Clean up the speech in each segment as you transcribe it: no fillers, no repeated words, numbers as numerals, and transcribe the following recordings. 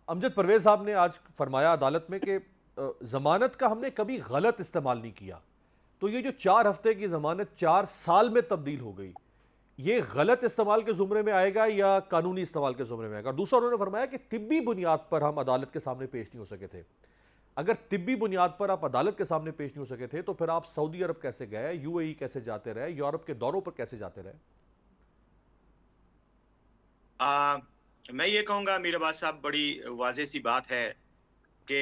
अमजद परवेज साहब ने आज फरमाया अदालत में कि जमानत का हमने कभी गलत इस्तेमाल नहीं किया। तो ये जो 4 हफ्ते की जमानत 4 साल में तब्दील हो गई, ये गलत इस्तेमाल के जुमरे में आएगा या कानूनी इस्तेमाल के जुमरे में आएगा? दूसरा, उन्होंने फरमाया कि तिब्बी बुनियाद पर हम अदालत के सामने पेश नहीं हो सके थे। अगर तिब्बी बुनियाद पर आप अदालत के सामने पेश नहीं हो सके थे तो फिर आप सऊदी अरब कैसे गए, यूएई कैसे जाते रहे, यूरोप के दौरों पर कैसे जाते रहे? आ, मैं ये कहूँगा मीर अब्बास साहब, बड़ी वाज़ेह सी बात है कि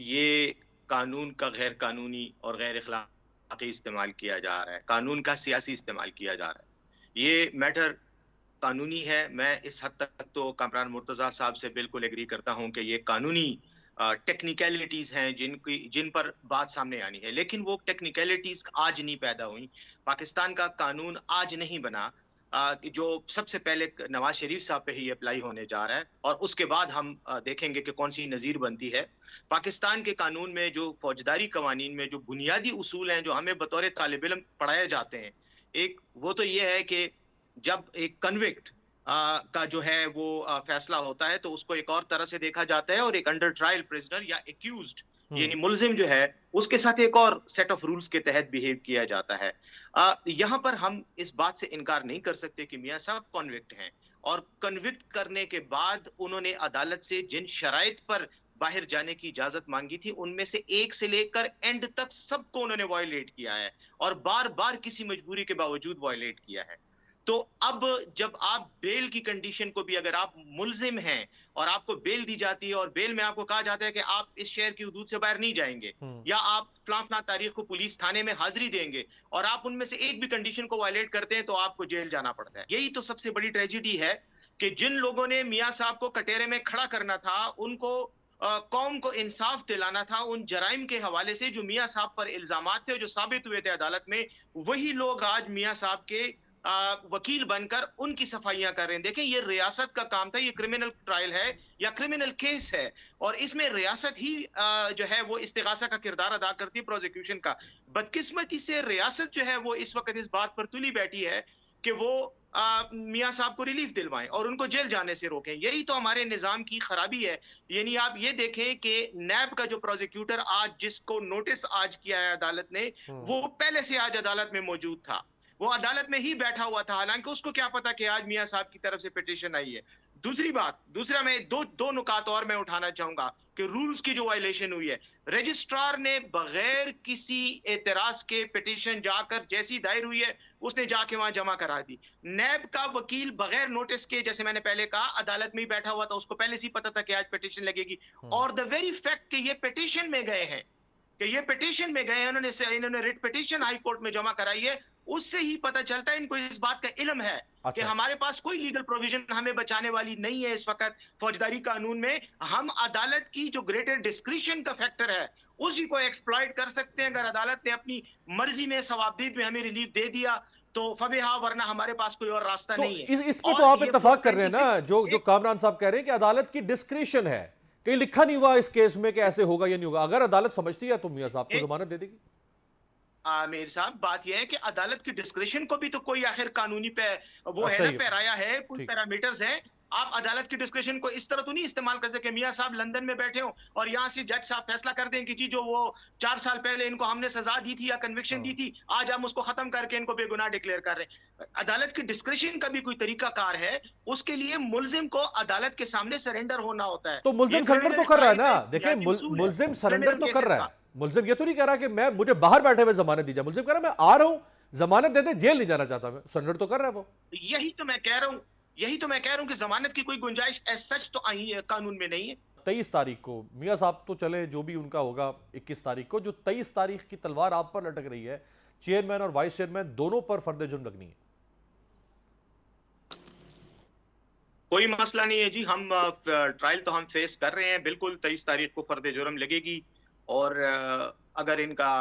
ये कानून का गैर कानूनी और गैर अखलाकी इस्तेमाल किया जा रहा है, कानून का सियासी इस्तेमाल किया जा रहा है। ये मैटर कानूनी है। मैं इस हद तक तो कामरान मुर्तज़ा साहब से बिल्कुल एग्री करता हूँ कि ये कानूनी टेक्निकलिटीज़ हैं जिन पर बात सामने आनी है, लेकिन वो टेक्निकलिटीज़ आज नहीं पैदा हुई। पाकिस्तान का कानून आज नहीं बना कि जो सबसे पहले नवाज शरीफ साहब पे ही अप्लाई होने जा रहा है और उसके बाद हम देखेंगे कि कौन सी नज़ीर बनती है। पाकिस्तान के कानून में जो फौजदारी कवानीन में जो बुनियादी उसूल हैं जो हमें बतौर तालिब इल्म पढ़ाए जाते हैं, एक वो तो ये है कि जब एक कन्विक्ट का जो है वो फैसला होता है तो उसको एक और तरह से देखा जाता है और एक अंडर ट्रायल प्रिजनर या एक्यूज्ड यानी मुल्जिम जो है उसके साथ एक और सेट ऑफ रूल्स के तहत बिहेव किया जाता है। यहाँ पर हम इस बात से इनकार नहीं कर सकते कि मियां साहब कन्विक्ट हैं और कन्विक्ट करने के बाद उन्होंने अदालत से जिन शराइत पर बाहर जाने की इजाजत मांगी थी उनमें से एक से लेकर एंड तक सबको उन्होंने वायलेट किया है और बार बार किसी मजबूरी के बावजूद वायलेट किया है। तो अब जब आप बेल की कंडीशन को भी, अगर आप मुल्जिम हैं और आपको बेल दी जाती है और बेल में आपको कहा जाता है कि आप इस शहर की हदूद से बाहर नहीं जाएंगे या आप फलां तारीख को पुलिस थाने में हाजिरी देंगे और आप उनमें से एक भी कंडीशन को वायलेट करते हैं तो आपको जेल जाना पड़ता है। यही तो सबसे बड़ी ट्रेजिडी है कि जिन लोगों ने मियां साहब को कटहरे में खड़ा करना था, उनको कौम को इंसाफ दिलाना था उन जराइम के हवाले से जो मियां साहब पर इल्जामात थे, जो साबित हुए थे अदालत में, वही लोग आज मियां साहब के वकील बनकर उनकी सफाइयां कर रहे हैं। देखें, ये रियासत का काम था, ये क्रिमिनल ट्रायल है या क्रिमिनल केस है और इसमें रियासत ही जो है वो इस्तिगासा का किरदार अदा करती है, प्रोसिक्यूशन का। बदकिस्मती से रियासत जो है वो इस वक्त इस बात पर तुली बैठी है कि वो मियां साहब को रिलीफ दिलवाएं और उनको जेल जाने से रोकें। यही तो हमारे निजाम की खराबी है। यानी आप ये देखें कि नैब का जो प्रोसिक्यूटर आज जिसको नोटिस आज किया है अदालत ने, वो पहले से आज अदालत में मौजूद था, वो अदालत में ही बैठा हुआ था, हालांकि उसको क्या पता कि आज मियां साहब की तरफ से पिटीशन आई है। दूसरा मैं दो नुकात और मैं उठाना चाहूंगा कि रूल्स की जो वायलेशन हुई है, रजिस्ट्रार ने बगैर किसी एतराज के पिटीशन जाकर जैसी दायर हुई है उसने जाके वहां जमा करा दी। नैब का वकील बगैर नोटिस के, जैसे मैंने पहले कहा, अदालत में ही बैठा हुआ था, उसको पहले से ही पता था कि आज पिटीशन लगेगी और द वेरी फैक्ट कि ये पिटीशन में गए हैं, इन्होंने रिट पिटीशन हाई कोर्ट में जमा कराई है, उससे ही पता चलता है इनको इस बात का इल्म है कि हमारे पास कोई लीगल प्रोविजन हमें बचाने वाली नहीं है। इस वक्त फौजदारी कानून में हम अदालत की जो ग्रेटर डिस्क्रिशन का फैक्टर है उसी को एक्सप्लॉइट कर सकते हैं। अगर अदालत ने अपनी मर्जी में सवाबदीद में हमें रिलीफ दे दिया तो फबेहा, वरना हमारे पास कोई और रास्ता तो नहीं है। इस पे तो आप इत्तेफाक कर रहे हैं ना, जो कामरान साहब कह रहे हैं कि अदालत की डिस्क्रिशन है, कहीं लिखा नहीं हुआ इस केस में कि ऐसे होगा या नहीं होगा। अगर अदालत समझती है तो मियां साहब को जमानत दे देगी। आमिर साहब, बात यह है कि अदालत की डिस्क्रिशन को भी तो कोई आखिर कानूनी पे वो है ना, पैराया है, कुछ पैरामीटर्स हैं। आप अदालत की डिस्क्रिशन को इस तरह तो नहीं इस्तेमाल कर सके मियां साहब लंदन में बैठे हो और यहां से जज साहब फैसला कर दें कि जी जो वो 4 साल पहले इनको हमने सजा दी थी या कन्विक्शन दी थी, आज हम उसको खत्म करके इनको बेगुनाह डिक्लेयर कर रहे हैं। अदालत की डिस्क्रिशन का भी कोई तरीकाकार है, उसके लिए मुल्जिम को अदालत के सामने सरेंडर होना होता है। तो मुल्जिम सरेंडर तो कर रहा है ना। देखिए, मुल्जिम सरेंडर तो कर रहा है। मुल्जिम ये तो नहीं कह रहा कि मुझे बाहर बैठे हुए जमानत दी जाए। मुल्जिम कह रहा है मैं आ रहा हूं, जमानत दे दे, जेल नहीं जाना चाहता मैं। सरेंडर तो कर रहा है वो। यही तो मैं कह रहा हूं कि जमानत की कोई गुंजाइश एज सच तो कानून में नहीं है। 23 तारीख को मियां साहब तो चले, जो भी उनका होगा, 21 तारीख को जो 23 तारीख की तलवार आप पर लटक रही है, चेयरमैन और वाइस चेयरमैन दोनों पर फर्द जुर्म लगनी है। कोई मसला नहीं है जी, हम ट्रायल तो हम फेस कर रहे हैं, बिल्कुल 23 तारीख को फर्द जुर्म लगेगी और अगर इनका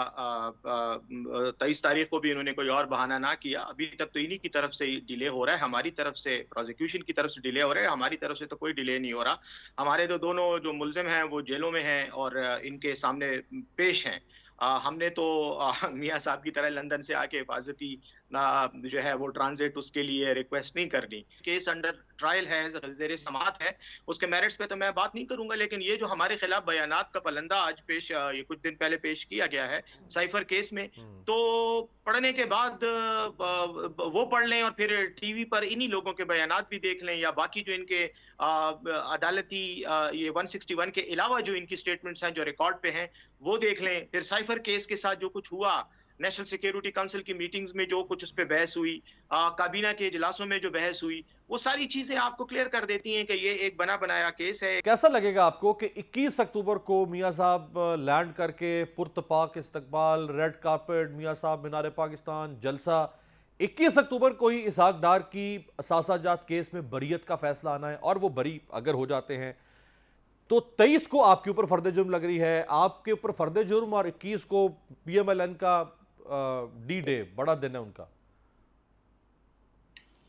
23 तारीख को भी इन्होंने कोई और बहाना ना किया, अभी तक तो इन्हीं की तरफ से डिले हो रहा है, हमारी तरफ से, प्रोसिक्यूशन की तरफ से डिले हो रहा है, हमारी तरफ से तो कोई डिले नहीं हो रहा। हमारे तो दोनों जो मुल्जिम हैं वो जेलों में हैं और इनके सामने पेश हैं। हमने तो मियाँ साहब की तरह लंदन से आके हिफाजती जो है वो ट्रांज़िट उसके लिए रिक्वेस्ट नहीं करनी। केस अंडर ट्रायल है, ज़ेर समाअत है, उसके मेरिट्स पे तो मैं बात नहीं करूँगा, लेकिन ये जो हमारे खिलाफ बयानात का पलंदा आज ये कुछ दिन पहले पेश किया गया है, साइफ़र केस में, हम्म। तो पढ़ने के बाद वो पढ़ लें और फिर टीवी पर इन्हीं लोगों के बयानात भी देख लें, या बाकी जो इनके अदालती ये 161 के अलावा जो इनकी स्टेटमेंट्स हैं जो रिकॉर्ड पे हैं, वो देख लें। फिर साइफर केस के साथ जो कुछ हुआ, नेशनल सिक्योरिटी काउंसिल की मीटिंग्स में जो कुछ उस पे बहस हुई, काबीना के इजलासों में जो बहस हुई, वो सारी चीजें आपको क्लियर कर देती हैं कि ये एक बना बनाया केस है। कैसा लगेगा आपको कि 21 अक्टूबर को मियाँ साहब लैंड करके पुरतपाक इस्तकबाल, रेड कारपेट, मियाँ साहब मीनार पाकिस्तान, जलसा, 21 अक्टूबर को ही इसहाक डार की असासाजात केस में बरीयत का फैसला आना है और वो बरी अगर हो जाते हैं तो 23 को आपके ऊपर फर्द जुर्म लग रही है, आपके ऊपर फर्द जुर्म, और 21 को पीएमएलएन का डी डे, बड़ा दिन है उनका।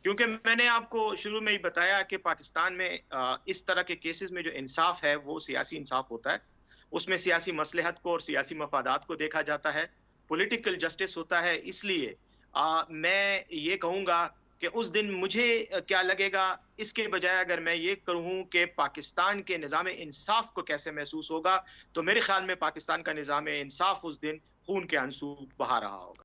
क्योंकि मैंने आपको शुरू में ही बताया कि पाकिस्तान में इस तरह के केसेस में जो इंसाफ है वो सियासी इंसाफ होता है। उसमें सियासी मसलहत को और सियासी मफादात को देखा जाता है। पॉलिटिकल जस्टिस होता है, इसलिए मैं ये कहूँगा कि उस दिन मुझे क्या लगेगा, इसके बजाय अगर मैं ये कहूँ कि पाकिस्तान के निज़ाम इंसाफ को कैसे महसूस होगा, तो मेरे ख्याल में पाकिस्तान का निज़ाम इंसाफ उस दिन खून के आंसू बहा रहा होगा।